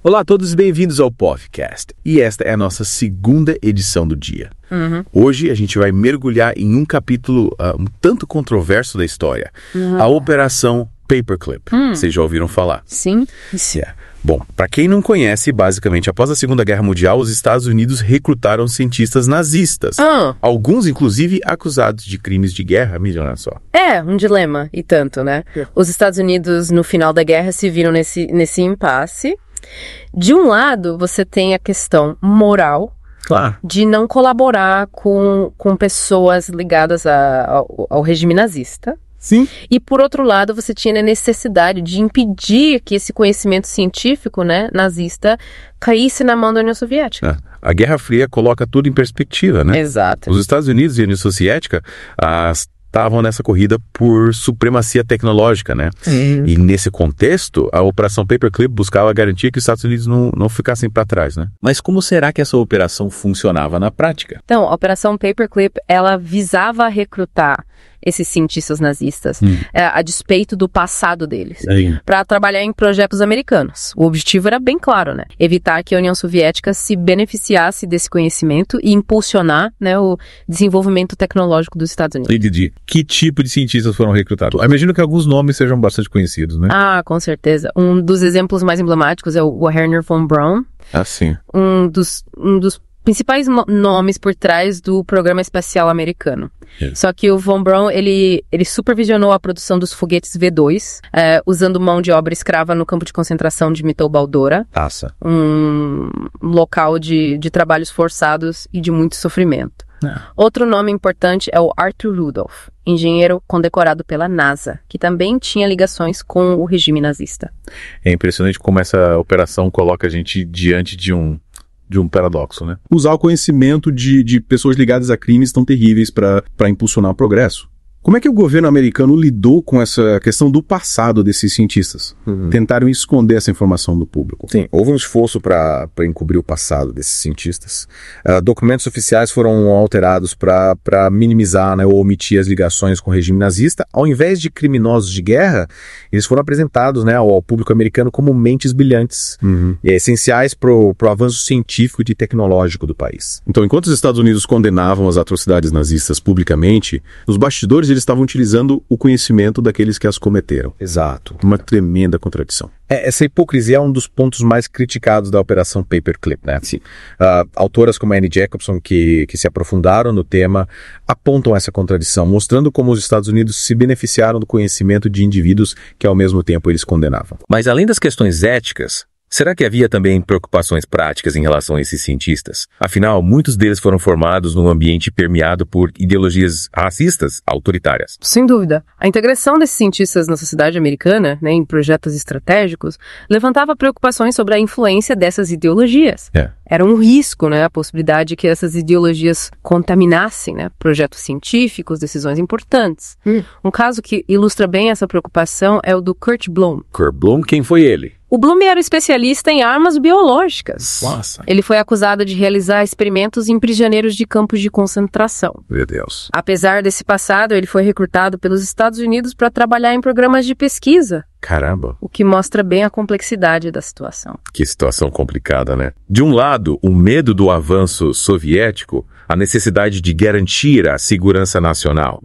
Olá a todos e bem-vindos ao podcast. E esta é a nossa segunda edição do dia. Hoje a gente vai mergulhar em um capítulo um tanto controverso da história. A Operação Paperclip. Vocês já ouviram falar? Sim. Bom, para quem não conhece, basicamente, após a Segunda Guerra Mundial, os Estados Unidos recrutaram cientistas nazistas. Alguns, inclusive, acusados de crimes de guerra, olha só. É, um dilema, e tanto, né? Os Estados Unidos, no final da guerra, se viram nesse impasse. De um lado, você tem a questão moral, Claro, de não colaborar com pessoas ligadas ao regime nazista. sim. E, por outro lado, você tinha a necessidade de impedir que esse conhecimento científico, né, nazista, caísse na mão da União Soviética. A Guerra Fria coloca tudo em perspectiva, né? Exato. Os Estados Unidos e a União Soviética estavam nessa corrida por supremacia tecnológica, né? E nesse contexto, a Operação Paperclip buscava garantir que os Estados Unidos não ficassem para trás, né? Mas como será que essa operação funcionava na prática? Então, a Operação Paperclip, ela visava recrutar esses cientistas nazistas, a despeito do passado deles, para trabalhar em projetos americanos. O objetivo era bem claro, né? Evitar que a União Soviética se beneficiasse desse conhecimento e impulsionar, né, o desenvolvimento tecnológico dos Estados Unidos. Entendi. Que tipo de cientistas foram recrutados? Eu imagino que alguns nomes sejam bastante conhecidos, né? Ah, com certeza. Um dos exemplos mais emblemáticos é o Wernher von Braun, Sim. um dos principais nomes por trás do programa espacial americano. Só que o Von Braun, ele supervisionou a produção dos foguetes V2, usando mão de obra escrava no campo de concentração de Mittelbau-Dora, um local de trabalhos forçados e de muito sofrimento. Outro nome importante é o Arthur Rudolph, engenheiro condecorado pela NASA, que também tinha ligações com o regime nazista. É impressionante como essa operação coloca a gente diante de um paradoxo, né? Usar o conhecimento de pessoas ligadas a crimes tão terríveis para impulsionar o progresso. Como é que o governo americano lidou com essa questão do passado desses cientistas? Tentaram esconder essa informação do público. Sim, houve um esforço para encobrir o passado desses cientistas. Documentos oficiais foram alterados para minimizar, né, ou omitir as ligações com o regime nazista. Ao invés de criminosos de guerra, eles foram apresentados, né, ao público americano como mentes brilhantes, essenciais para o avanço científico e tecnológico do país. Então, enquanto os Estados Unidos condenavam as atrocidades nazistas publicamente, os bastidores eles estavam utilizando o conhecimento daqueles que as cometeram. Exato. Uma tremenda contradição. Essa hipocrisia é um dos pontos mais criticados da Operação Paperclip, né? Sim. Autoras como Annie Jacobson, que se aprofundaram no tema, apontam essa contradição, mostrando como os Estados Unidos se beneficiaram do conhecimento de indivíduos que, ao mesmo tempo, eles condenavam. Mas além das questões éticas, será que havia também preocupações práticas em relação a esses cientistas? Afinal, muitos deles foram formados num ambiente permeado por ideologias racistas autoritárias. Sem dúvida. A integração desses cientistas na sociedade americana, né, em projetos estratégicos, levantava preocupações sobre a influência dessas ideologias. Era um risco, né, a possibilidade que essas ideologias contaminassem, né, projetos científicos, decisões importantes. Um caso que ilustra bem essa preocupação é o do Kurt Bloom. Kurt Bloom, quem foi ele? O Bloom era especialista em armas biológicas. Nossa. Ele foi acusado de realizar experimentos em prisioneiros de campos de concentração. Meu Deus. Apesar desse passado, ele foi recrutado pelos Estados Unidos para trabalhar em programas de pesquisa. Caramba. O que mostra bem a complexidade da situação. Que situação complicada, né? De um lado, o medo do avanço soviético, a necessidade de garantir a segurança nacional.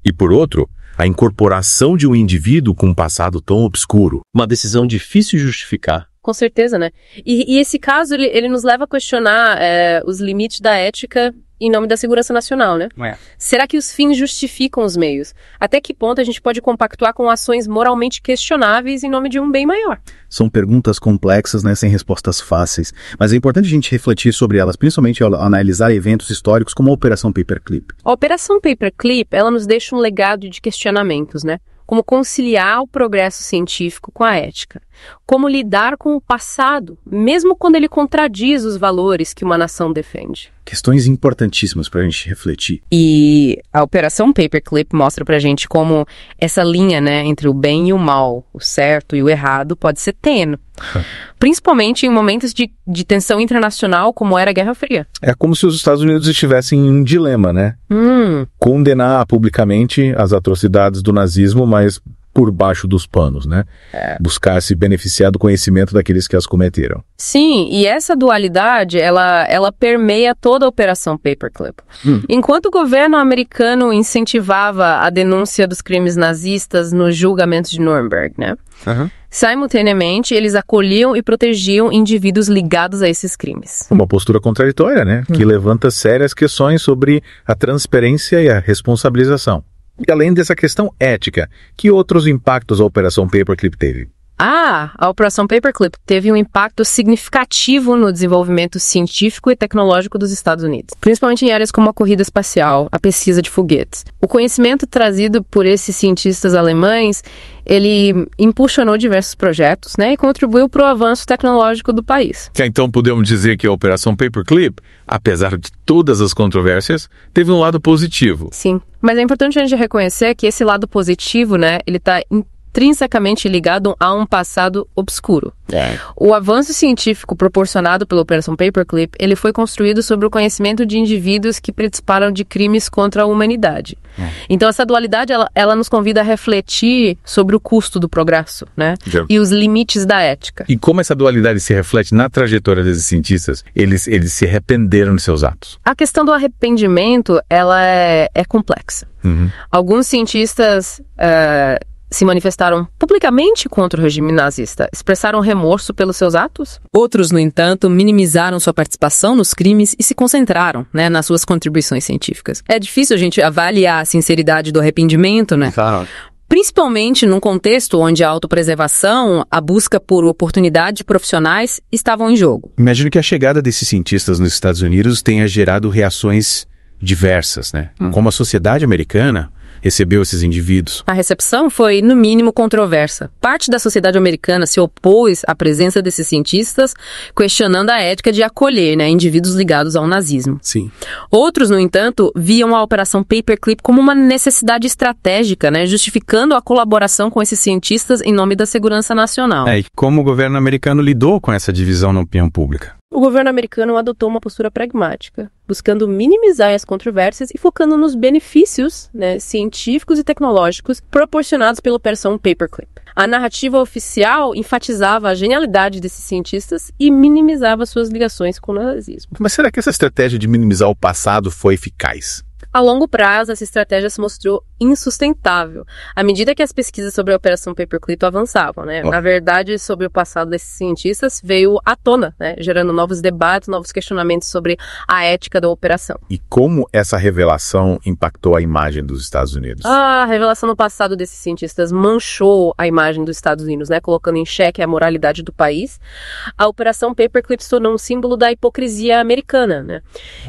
E por outro, a incorporação de um indivíduo com um passado tão obscuro. Uma decisão difícil de justificar. Com certeza, né? E esse caso, ele nos leva a questionar os limites da ética em nome da segurança nacional, né? Será que os fins justificam os meios? Até que ponto a gente pode compactuar com ações moralmente questionáveis em nome de um bem maior? São perguntas complexas, né, sem respostas fáceis. Mas é importante a gente refletir sobre elas, principalmente ao analisar eventos históricos como a Operação Paperclip. A Operação Paperclip, ela nos deixa um legado de questionamentos, né? Como conciliar o progresso científico com a ética. Como lidar com o passado, mesmo quando ele contradiz os valores que uma nação defende. Questões importantíssimas para a gente refletir. E a Operação Paperclip mostra pra gente como essa linha, né, entre o bem e o mal, o certo e o errado, pode ser tênue. Principalmente em momentos de tensão internacional, como era a Guerra Fria. É como se os Estados Unidos estivessem em um dilema, né? Condenar publicamente as atrocidades do nazismo, mas por baixo dos panos, né? Buscar se beneficiar do conhecimento daqueles que as cometeram. Sim, e essa dualidade, ela permeia toda a Operação Paperclip. Enquanto o governo americano incentivava a denúncia dos crimes nazistas nos julgamentos de Nuremberg, né? Simultaneamente, eles acolhiam e protegiam indivíduos ligados a esses crimes. Uma postura contraditória, né? Que levanta sérias questões sobre a transparência e a responsabilização. E além dessa questão ética, que outros impactos a Operação Paperclip teve? A Operação Paperclip teve um impacto significativo no desenvolvimento científico e tecnológico dos Estados Unidos, principalmente em áreas como a corrida espacial, a pesquisa de foguetes. O conhecimento trazido por esses cientistas alemães, ele impulsionou diversos projetos, né, e contribuiu para o avanço tecnológico do país. Então podemos dizer que a Operação Paperclip, apesar de todas as controvérsias, teve um lado positivo. Sim, mas é importante a gente reconhecer que esse lado positivo, né, ele está intrinsecamente ligado a um passado obscuro. O avanço científico proporcionado pela Operação Paperclip, ele foi construído sobre o conhecimento de indivíduos que participaram de crimes contra a humanidade. Então essa dualidade, ela nos convida a refletir sobre o custo do progresso, né? E os limites da ética. E como essa dualidade se reflete na trajetória desses cientistas? Eles se arrependeram de seus atos. A questão do arrependimento, ela é complexa. Alguns cientistas se manifestaram publicamente contra o regime nazista, expressaram remorso pelos seus atos. Outros, no entanto, minimizaram sua participação nos crimes e se concentraram, né, nas suas contribuições científicas. É difícil a gente avaliar a sinceridade do arrependimento, né? Claro. Principalmente num contexto onde a autopreservação, a busca por oportunidades profissionais estavam em jogo. Imagino que a chegada desses cientistas nos Estados Unidos tenha gerado reações diversas, né? Como a sociedade americana recebeu esses indivíduos. A recepção foi, no mínimo, controversa. Parte da sociedade americana se opôs à presença desses cientistas, questionando a ética de acolher, né, indivíduos ligados ao nazismo. Sim. Outros, no entanto, viam a Operação Paperclip como uma necessidade estratégica, né, justificando a colaboração com esses cientistas em nome da segurança nacional. E como o governo americano lidou com essa divisão na opinião pública? O governo americano adotou uma postura pragmática, buscando minimizar as controvérsias e focando nos benefícios, né, científicos e tecnológicos proporcionados pela Operação Paperclip. A narrativa oficial enfatizava a genialidade desses cientistas e minimizava suas ligações com o nazismo. Mas será que essa estratégia de minimizar o passado foi eficaz? A longo prazo, essa estratégia se mostrou insustentável, à medida que as pesquisas sobre a Operação Paperclip avançavam, né? Na verdade, sobre o passado desses cientistas veio à tona, né? Gerando novos debates, novos questionamentos sobre a ética da operação. E como essa revelação impactou a imagem dos Estados Unidos? A revelação no passado desses cientistas manchou a imagem dos Estados Unidos, né? Colocando em xeque a moralidade do país. A Operação Paperclip se tornou um símbolo da hipocrisia americana, né?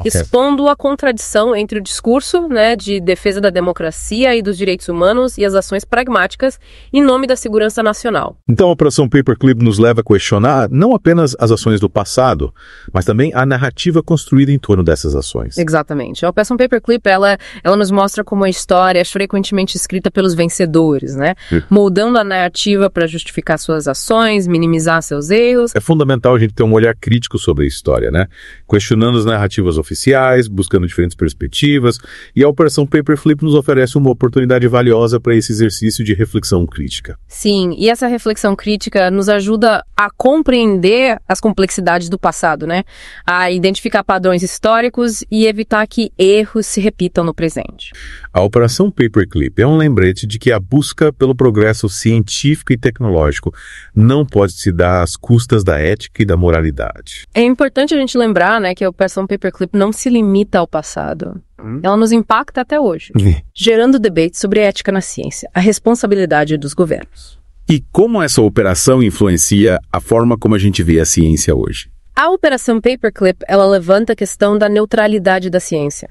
Expondo a contradição entre o discurso, né, de defesa da democracia e dos direitos humanos e as ações pragmáticas em nome da segurança nacional. Então a Operação Paperclip nos leva a questionar não apenas as ações do passado, mas também a narrativa construída em torno dessas ações. Exatamente. A Operação Paperclip, ela nos mostra como a história é frequentemente escrita pelos vencedores, né? Moldando a narrativa para justificar suas ações, minimizar seus erros. É fundamental a gente ter um olhar crítico sobre a história, né? Questionando as narrativas oficiais, buscando diferentes perspectivas, e a Operação Paperclip nos oferece uma oportunidade valiosa para esse exercício de reflexão crítica. Sim, e essa reflexão crítica nos ajuda a compreender as complexidades do passado, né? A identificar padrões históricos e evitar que erros se repitam no presente. A Operação Paperclip é um lembrete de que a busca pelo progresso científico e tecnológico não pode se dar às custas da ética e da moralidade. É importante a gente lembrar, né, que a Operação Paperclip não se limita ao passado. Ela nos impacta até hoje, gerando debate sobre a ética na ciência, a responsabilidade dos governos. E como essa operação influencia a forma como a gente vê a ciência hoje? A Operação Paperclip, ela levanta a questão da neutralidade da ciência.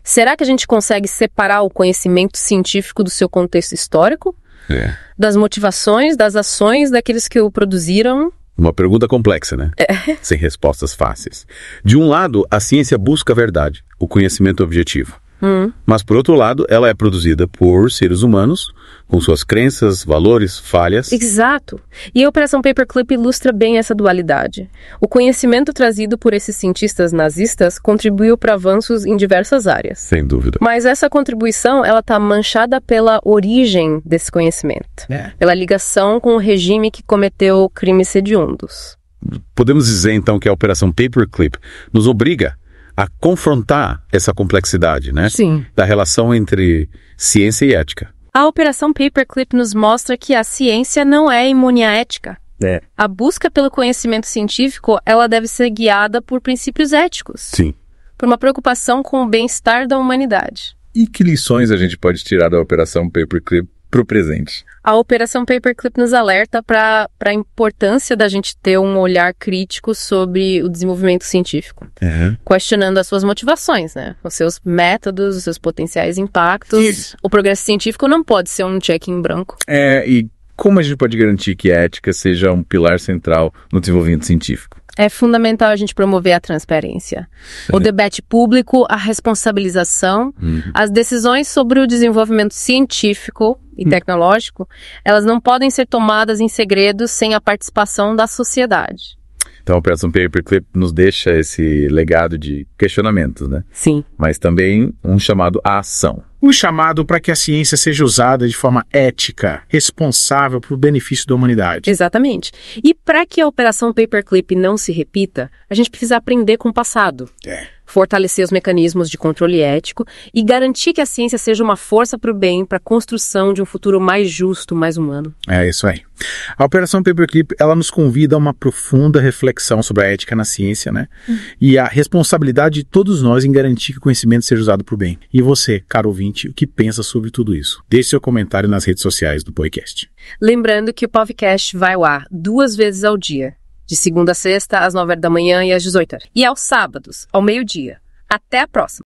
Será que a gente consegue separar o conhecimento científico do seu contexto histórico? Das motivações, das ações daqueles que o produziram? Uma pergunta complexa, né? Sem respostas fáceis. De um lado, a ciência busca a verdade, o conhecimento objetivo. Mas, por outro lado, ela é produzida por seres humanos com suas crenças, valores, falhas. Exato. E a Operação Paperclip ilustra bem essa dualidade. O conhecimento trazido por esses cientistas nazistas contribuiu para avanços em diversas áreas. Sem dúvida. Mas essa contribuição, ela está manchada pela origem desse conhecimento. Pela ligação com o regime que cometeu crimes hediondos. Podemos dizer, então, que a Operação Paperclip nos obriga a confrontar essa complexidade, né? Sim. Da relação entre ciência e ética. A Operação Paperclip nos mostra que a ciência não é imune à ética. A busca pelo conhecimento científico, ela deve ser guiada por princípios éticos. Sim. Por uma preocupação com o bem-estar da humanidade. E que lições a gente pode tirar da Operação Paperclip para o presente? A Operação Paperclip nos alerta para a importância da gente ter um olhar crítico sobre o desenvolvimento científico. Questionando as suas motivações, né? Os seus métodos, os seus potenciais impactos. Isso. O progresso científico não pode ser um cheque em branco. E como a gente pode garantir que a ética seja um pilar central no desenvolvimento científico? É fundamental a gente promover a transparência, o debate público, a responsabilização, as decisões sobre o desenvolvimento científico e tecnológico, elas não podem ser tomadas em segredo sem a participação da sociedade. Então a Operação Paperclip nos deixa esse legado de questionamentos, né? Sim. Mas também um chamado à ação. Um chamado para que a ciência seja usada de forma ética, responsável para o benefício da humanidade. Exatamente. E para que a Operação Paperclip não se repita, a gente precisa aprender com o passado. Fortalecer os mecanismos de controle ético e garantir que a ciência seja uma força para o bem, para a construção de um futuro mais justo, mais humano. É isso aí. A Operação Paperclip, ela nos convida a uma profunda reflexão sobre a ética na ciência, né? E a responsabilidade de todos nós em garantir que o conhecimento seja usado para o bem. E você, caro ouvinte, o que pensa sobre tudo isso? Deixe seu comentário nas redes sociais do podcast. Lembrando que o podcast vai ao ar 2 vezes ao dia, de segunda a sexta, às 9h da manhã e às 18h. E aos sábados, ao meio-dia. Até a próxima!